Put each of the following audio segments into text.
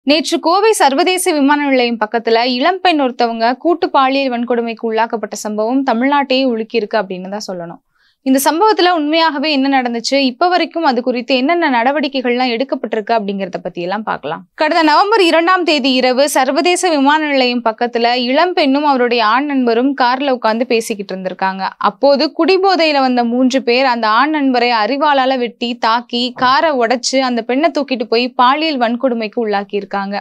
நேற்று கோவை சர்வதேச விமான நிலையம் பக்கத்துல இளம்பெண் ஒருத்தவங்க கூட்டு பாலியல் வன்கொடுமைக்கு உள்ளாக்கப்பட்ட சம்பவம் தமிழ்நாட்டையே உலுக்கி இருக்கு அப்படின்னு தான் சொல்லணும். இந்த சம்பவத்துல உண்மையாகவே என்ன நடந்துச்சு, இப்ப வரைக்கும் அது குறித்து என்னென்ன நடவடிக்கைகள்லாம் எடுக்கப்பட்டிருக்கு அப்படிங்கறத பத்தி எல்லாம் பார்க்கலாம். கடந்த நவம்பர் 2ஆம் தேதி இரவு சர்வதேச விமான நிலையம் பக்கத்துல இளம்பெண்ணும் அவருடைய ஆண் நண்பரும் கார்ல உட்கார்ந்து பேசிக்கிட்டு இருந்திருக்காங்க. அப்போது குடிபோதையில வந்த 3 பேர் அந்த ஆண் நண்பரை அரிவாளால வெட்டி தாக்கி காரை உடைச்சு அந்த பெண்ணை தூக்கிட்டு போய் பாலியல் வன்கொடுமைக்கு உள்ளாக்கி இருக்காங்க.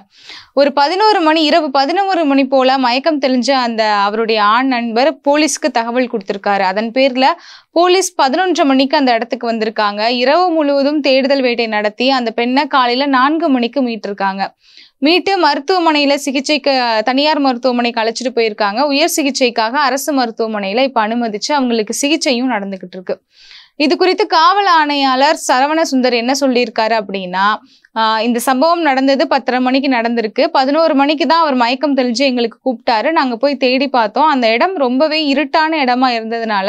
ஒரு 11 மணி இரவு 11 மணி போல மயக்கம் தெளிஞ்ச அந்த அவருடைய ஆண் நண்பர் போலீஸ்க்கு தகவல் கொடுத்திருக்காரு. அதன் பேர்ல போலீஸ் 11 மணிக்கு அந்த இடத்துக்கு வந்திருக்காங்க. இரவு முழுவதும் தேடுதல் வேட்டை நடத்தி அந்த பெண்ணை காலையில 4 மணிக்கு மீட்டிருக்காங்க. மீட்டு மருத்துவமனையில சிகிச்சைக்கு தனியார் மருத்துவமனைக்கு அழைச்சிட்டு போயிருக்காங்க. உயர் சிகிச்சைக்காக அரசு மருத்துவமனையில இப்ப அனுமதிச்சு அவங்களுக்கு சிகிச்சையும் நடந்துகிட்டு இருக்கு. இது குறித்து காவல் ஆணையாளர் சரவண சுந்தர் என்ன சொல்லியிருக்காரு அப்படின்னா, இந்த சம்பவம் நடந்தது 10:30 மணிக்கு நடந்திருக்கு. 11 மணிக்கு தான் அவர் மயக்கம் தெளிஞ்சு எங்களுக்கு கூப்பிட்டாரு. நாங்க போய் தேடி பார்த்தோம். அந்த இடம் ரொம்பவே இருட்டான இடமா இருந்ததுனால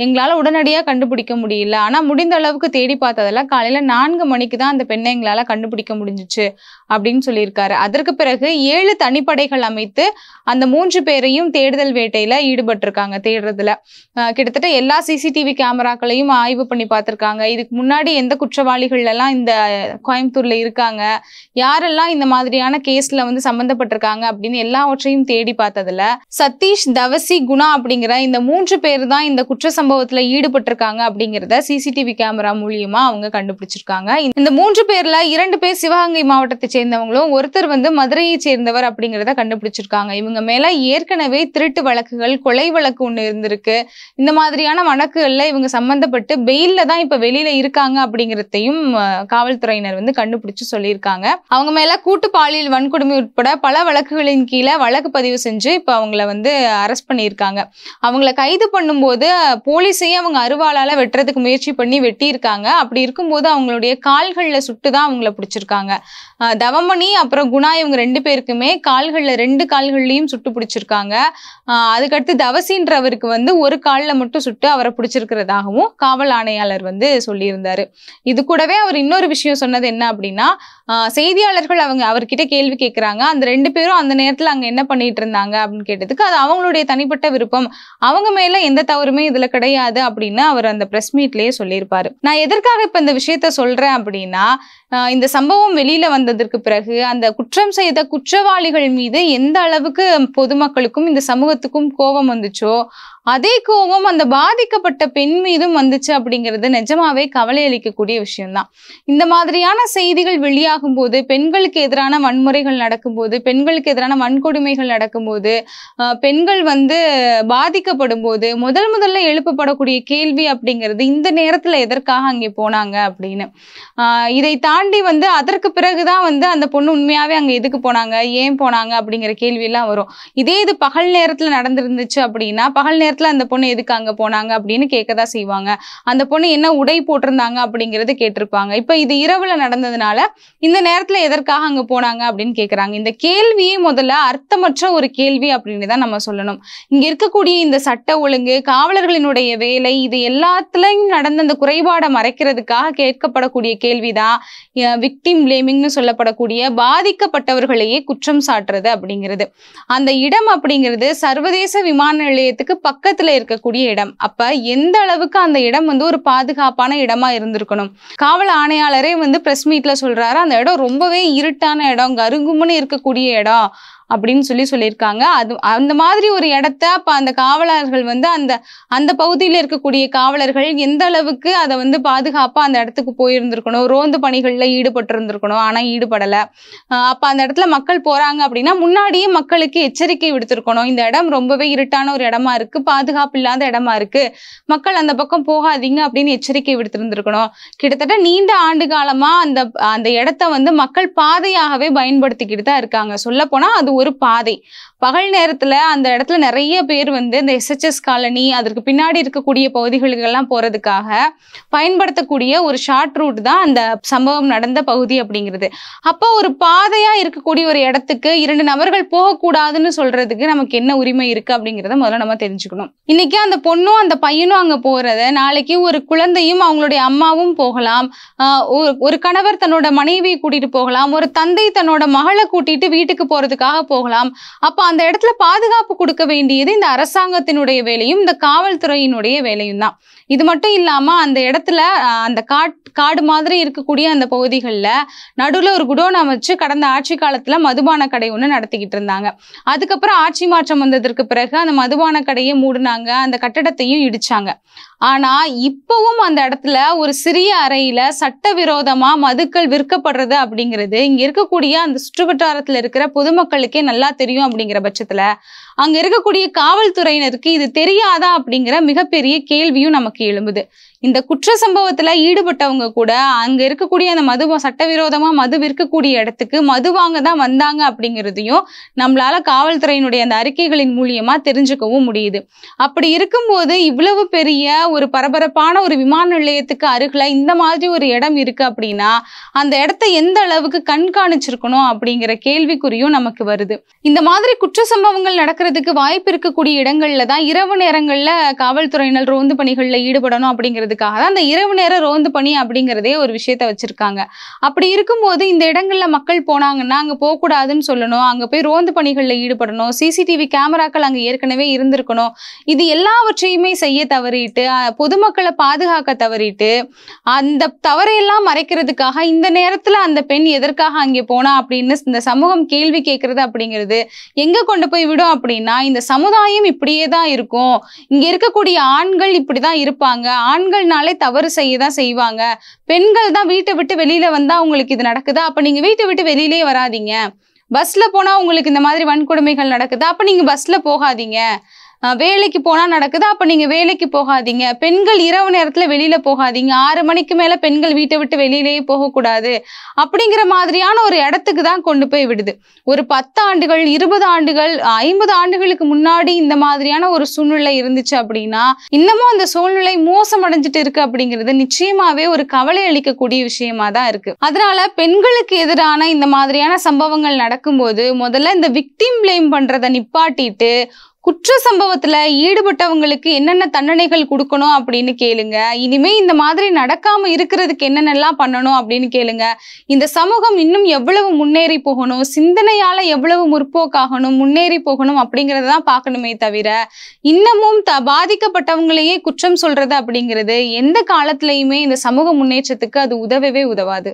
எங்களால உடனடியா கண்டுபிடிக்க முடியல. ஆனா முடிந்த அளவுக்கு தேடி பார்த்ததுல காலையில 4 மணிக்கு தான் அந்த பெண்ணை எங்களால கண்டுபிடிக்க முடிஞ்சிச்சு அப்படின்னு சொல்லியிருக்காரு. அதற்கு பிறகு 7 தனிப்படைகள் அமைத்து அந்த 3 பேரையும் தேடுதல் வேட்டையில ஈடுபட்டிருக்காங்க. தேடுறதுல கிட்டத்தட்ட எல்லா சிசிடிவி கேமராக்களையும் ஆய்வு பண்ணி பார்த்திருக்காங்க. இதுக்கு முன்னாடி எந்த குற்றவாளிகள் எல்லாம் இந்த கோயம்புத்தூர்ல இருக்காங்க, யாரெல்லாம் இந்த மாதிரியான கேஸ்ல வந்து சம்பந்தப்பட்டிருக்காங்க அப்படின்னு எல்லாவற்றையும் தேடி பார்த்ததுல சதீஷ், தவசி, குணா அப்படிங்கிற இந்த 3 பேர் தான் இந்த குற்ற சம்பவத்துல ஈடுபட்டிருக்காங்க அப்படிங்கிறத சிசிடிவி கேமரா மூலியமா அவங்க கண்டுபிடிச்சிருக்காங்க. இந்த 3 பேர்ல 2 பேர் சிவகங்கை மாவட்டத்தை சேர்ந்தவங்களும் ஒருத்தர் வந்து மதுரையை சேர்ந்தவர் அப்படிங்கிறத கண்டுபிடிச்சிருக்காங்க. இவங்க மேல ஏற்கனவே திருட்டு வழக்குகள், கொலை வழக்கு ஒண்ணு இருந்திருக்கு. இந்த மாதிரியான வழக்குகள்ல இவங்க சம்பந்தப்பட்டு பெயில்ல தான் இப்ப வெளியில இருக்காங்க அப்படிங்கிறதையும் காவல்துறையினர் வந்து கண்டுபிடிச்சு சொல்லியிருக்காங்க. அவங்க மேல கூட்டு பாலியல் வன்கொடுமை உட்பட பல வழக்குகளின் கீழே வழக்கு பதிவு செஞ்சு இப்ப அவங்கள வந்து அரெஸ்ட் பண்ணியிருக்காங்க. அவங்கள கைது பண்ணும்போது போலீஸையும் அவங்க அருவாளால வெட்டுறதுக்கு முயற்சி பண்ணி வெட்டியிருக்காங்க. அப்படி இருக்கும்போது அவங்களுடைய கால்கள்ல சுட்டுதான் அவங்கள பிடிச்சிருக்காங்க. தவமணி அப்புறம் குணா இவங்க 2 பேருக்குமே கால்கள்ல 2 கால்கள்லயும் சுட்டு பிடிச்சிருக்காங்க. அதுக்கடுத்து தவசின்றவருக்கு வந்து ஒரு கால்ல மட்டும் சுட்டு அவரை பிடிச்சிருக்கிறதாகவும் காவல் ஆணையாளர் வந்து சொல்லியிருந்தாரு. இது கூடவே அவர் இன்னொரு விஷயம் சொன்னது என்ன அப்படின்னா, செய்தியாளர்கள் அவர்கிட்ட கேள்வி கேட்கிறாங்க. அந்த 2 பேரும் அந்த நேரத்துல அங்க என்ன பண்ணிட்டு இருந்தாங்க அப்படின்னு கேட்டதுக்கு அது அவங்களுடைய தனிப்பட்ட விருப்பம், அவங்க மேல எந்த தவறுமே இதுல கிடையாது அப்படின்னு அவர் அந்த பிரஸ் மீட்லயே சொல்லியிருப்பாரு. நான் எதற்காக இப்ப இந்த விஷயத்த சொல்றேன் அப்படின்னா, இந்த சம்பவம் வெளியில வந்ததற்கு பிறகு அந்த குற்றம் செய்த குற்றவாளிகள் மீது எந்த அளவுக்கு பொதுமக்களுக்கும் இந்த சமூகத்துக்கும் கோபம் வந்துச்சோ அதே கோபம் அந்த பாதிக்கப்பட்ட பெண் மீதும் வந்துச்சு அப்படிங்கிறது நிஜமாவே கவலை அளிக்கக்கூடிய விஷயம்தான். இந்த மாதிரியான செய்திகள் வெளியாகும் போது, பெண்களுக்கு எதிரான வன்முறைகள் நடக்கும்போது, பெண்களுக்கு எதிரான வன்கொடுமைகள் நடக்கும்போது, பெண்கள் வந்து பாதிக்கப்படும் போது முதல்ல எழுப்பப்படக்கூடிய கேள்வி அப்படிங்கிறது இந்த நேரத்துல எதற்காக அங்கே போனாங்க அப்படின்னு. இதை தாண்டி வந்து அதற்கு பிறகுதான் வந்து அந்த பொண்ணு உண்மையாவே அங்க எதுக்கு போனாங்க, ஏன் போனாங்க அப்படிங்கிற கேள்வி எல்லாம் வரும். இதே இது பகல் நேரத்துல நடந்திருந்துச்சு அப்படின்னா பகல் நேரத்துல அந்த பொண்ணு எதுக்கு அங்க போனாங்க அப்படின்னு கேட்கதான் செய்வாங்க. அந்த பொண்ணு என்ன உடை போட்டிருந்தாங்க அப்படிங்கறது கேட்டிருப்பாங்க. இப்ப இது இரவுல நடந்ததுனால இந்த நேரத்துல எதற்காக அங்க போனாங்க அப்படின்னு கேக்குறாங்க. இந்த கேள்வியே முதல்ல அர்த்தமற்ற ஒரு கேள்வி அப்படின்னு தான் நம்ம சொல்லணும். இங்க இருக்கக்கூடிய இந்த சட்ட ஒழுங்கு, காவலர்களினுடைய வேலை, இது எல்லாத்துலயும் நடந்த அந்த குறைபாடை மறைக்கிறதுக்காக கேட்கப்படக்கூடிய கேள்விதான் விக்டிம் பிளேமிங்னு சொல்லப்படக்கூடிய பாதிக்கப்பட்டவர்களையே குற்றம் சாட்டுறது அப்படிங்கிறது. அந்த இடம் அப்படிங்கிறது சர்வதேச விமான நிலையத்துக்கு பக்கத்துல இருக்கக்கூடிய இடம். அப்ப எந்த அளவுக்கு அந்த இடம் வந்து ஒரு பாதுகாப்பான இடமா இருந்திருக்கணும். காவல் ஆணையாளரே வந்து பிரஸ் மீட்ல சொல்றாரு, அந்த இடம் ரொம்பவே இருட்டான இடம், கருங்கும்னு இருக்கக்கூடிய இடம் அப்படின்னு சொல்லியிருக்காங்க. அந்த மாதிரி ஒரு இடத்த அப்ப அந்த காவலர்கள் வந்து அந்த பகுதியில் இருக்கக்கூடிய காவலர்கள் எந்த அளவுக்கு அதை வந்து பாதுகாப்பா அந்த இடத்துக்கு போயிருந்திருக்கணும், ரோந்து பணிகள்ல ஈடுபட்டு இருந்திருக்கணும். ஆனா ஈடுபடல. அப்ப அந்த இடத்துல மக்கள் போறாங்க அப்படின்னா முன்னாடியே மக்களுக்கு எச்சரிக்கை விடுத்திருக்கணும். இந்த இடம் ரொம்பவே இருட்டான ஒரு இடமா இருக்கு, பாதுகாப்பு இல்லாத இடமா இருக்கு, மக்கள் அந்த பக்கம் போகாதீங்க அப்படின்னு எச்சரிக்கை விடுத்திருந்திருக்கணும். கிட்டத்தட்ட நீண்ட ஆண்டு காலமா அந்த இடத்த வந்து மக்கள் பாதையாகவே பயன்படுத்திக்கிட்டு தான் இருக்காங்க. சொல்ல போனா அது ஒரு பாதை. பகல் நேரத்துல அந்த இடத்துல நிறைய பேர் வந்து இந்த SHS காலனி அதற்கு பின்னாடி இருக்கக்கூடிய பகுதிகளுக்கெல்லாம் போறதுக்காக பயன்படுத்தக்கூடிய ஒரு ஷார்ட் ரூட் தான் அந்த சம்பவம் நடந்த பகுதி அப்படிங்கிறது. அப்போ ஒரு பாதையா இருக்கக்கூடிய ஒரு இடத்துக்கு 2 நபர்கள் போகக்கூடாதுன்னு சொல்றதுக்கு நமக்கு என்ன உரிமை இருக்கு அப்படிங்கிறத முதல்ல நம்ம தெரிஞ்சுக்கணும். இன்னைக்கு அந்த பொண்ணும் அந்த பையனும் அங்க போறத நாளைக்கு ஒரு குழந்தையும் அவங்களுடைய அம்மாவும் போகலாம். ஒரு கணவர் தன்னோட மனைவியை கூட்டிட்டு போகலாம். ஒரு தந்தை தன்னோட மகளை கூட்டிட்டு வீட்டுக்கு போறதுக்காக போகலாம். அப்ப அந்த இடத்துல பாதுகாப்பு கொடுக்க வேண்டியது இந்த அரசாங்கத்தினுடைய வேலையும் இந்த காவல்துறையினுடைய வேலையும் தான். இது மட்டும் இல்லாம அந்த இடத்துல அந்த காடு மாதிரி இருக்கக்கூடிய அந்த பகுதிகளில் நடுவில் ஒரு குடோன் அமைச்சு கடந்த ஆட்சி காலத்துல மதுபான கடை ஒன்று நடத்திக்கிட்டு இருந்தாங்க. அதுக்கப்புறம் ஆட்சி மாற்றம் வந்ததற்கு பிறகு அந்த மதுபான கடையை மூடினாங்க, அந்த கட்டடத்தையும் இடிச்சாங்க. ஆனா இப்பவும் அந்த இடத்துல ஒரு சிறிய அறையில சட்டவிரோதமா மதுக்கள் விற்கப்படுறது அப்படிங்கிறது இங்க இருக்கக்கூடிய அந்த சுற்றுவட்டாரத்துல இருக்கிற பொதுமக்களுக்கே நல்லா தெரியும். அப்படிங்கிற பட்சத்துல அங்க இருக்கக்கூடிய காவல்துறையினருக்கு இது தெரியாதா அப்படிங்கிற மிகப்பெரிய கேள்வியும் நமக்கு எழும்புது. இந்த குற்ற சம்பவத்துல ஈடுபட்டவங்க கூட அங்க இருக்கக்கூடிய அந்த சட்டவிரோதமா மது விற்கக்கூடிய இடத்துக்கு மது வாங்க தான் வந்தாங்க அப்படிங்கிறதையும் நம்மளால காவல்துறையினுடைய அந்த அறிக்கைகளின் மூலியமா தெரிஞ்சுக்கவும் முடியுது. அப்படி இருக்கும்போது இவ்வளவு பெரிய ஒரு பரபரப்பான ஒரு விமான நிலையத்துக்கு அருகில இந்த மாதிரி ஒரு இடம் இருக்கு அப்படின்னா அந்த இடத்த எந்த அளவுக்கு கண்காணிச்சிருக்கணும் அப்படிங்கிற கேள்விக்குறியும் நமக்கு வருது. இந்த மாதிரி குற்ற சம்பவங்கள் நடக்கிறதுக்கு வாய்ப்பு இருக்கக்கூடிய இடங்கள்ல தான் இரவு நேரங்கள்ல காவல்துறையினர் ரோந்து பணிகள்ல ஈடுபடணும் அப்படிங்கிறதுக்காக தான் அந்த இரவு நேர ரோந்து பணி அப்படிங்கிறதே ஒரு விஷயத்த வச்சிருக்காங்க. அப்படி இருக்கும்போது இந்த இடங்கள்ல மக்கள் போனாங்கன்னா அங்க போகக்கூடாதுன்னு சொல்லணும், அங்க போய் ரோந்து பணிகள்ல ஈடுபடணும், CCTV கேமராக்கள் அங்க ஏற்கனவே இருந்திருக்கணும். இது எல்லாவற்றையுமே செய்ய தவறிட்டு பொதுமக்களை பாதுகாக்க தவறிட்டு அந்த தவறையெல்லாம் மறைக்கிறதுக்காக இந்த நேரத்துல அந்த பெண் எதற்காக அங்கே போனா அப்படின்னு இந்த சமூகம் கேள்வி கேட்கறது அப்படிங்கிறது எங்க கொண்டு போய் விடும் அப்படின்னா இந்த சமுதாயம் இப்படியே தான் இருக்கும், இங்க இருக்கக்கூடிய ஆண்கள் இப்படிதான் இருப்பாங்க, ஆண்கள்னாலே தவறு செய்யதான் செய்வாங்க, பெண்கள் தான் வீட்டை விட்டு வெளியில வந்தா உங்களுக்கு இது நடக்குதா, அப்ப நீங்க வீட்டை விட்டு வெளியிலேயே வராதீங்க, பஸ்ல போனா உங்களுக்கு இந்த மாதிரி வன்கொடுமைகள் நடக்குதா அப்ப நீங்க பஸ்ல போகாதீங்க, வேலைக்கு போனா நடக்குது அப்ப நீங்க வேலைக்கு போகாதீங்க, பெண்கள் இரவு நேரத்துல வெளியில போகாதீங்க, 6 மணிக்கு மேல பெண்கள் வீட்டை விட்டு வெளியிலேயே போகக்கூடாது அப்படிங்கிற மாதிரியான ஒரு இடத்துக்கு தான் கொண்டு போய் விடுது. ஒரு 10 ஆண்டுகள் 20 ஆண்டுகள் 50 ஆண்டுகளுக்கு முன்னாடி இந்த மாதிரியான ஒரு சூழ்நிலை இருந்துச்சு அப்படின்னா இன்னமும் அந்த சூழ்நிலை மோசமடைஞ்சிட்டு இருக்கு அப்படிங்கிறது நிச்சயமாவே ஒரு கவலை அளிக்கக்கூடிய விஷயமா தான் இருக்கு. அதனால பெண்களுக்கு எதிரான இந்த மாதிரியான சம்பவங்கள் நடக்கும்போது முதல்ல இந்த விக்டிம் பிளேம் பண்றதை நிப்பாட்டிட்டு குற்ற சம்பவத்துல ஈடுபட்டவங்களுக்கு என்னென்ன தண்டனைகள் கொடுக்கணும் அப்படின்னு கேளுங்க. இனிமே இந்த மாதிரி நடக்காம இருக்கிறதுக்கு என்னென்னலாம் பண்ணணும் அப்படின்னு கேளுங்க. இந்த சமூகம் இன்னும் எவ்வளவு முன்னேறி போகணும், சிந்தனையால எவ்வளவு முற்போக்காகணும், முன்னேறி போகணும் அப்படிங்கறதான் பார்க்கணுமே தவிர இன்னமும் பாதிக்கப்பட்டவங்களையே குற்றம் சொல்றது அப்படிங்கிறது எந்த காலத்திலயுமே இந்த சமூக முன்னேற்றத்துக்கு அது உதவவே உதவாது.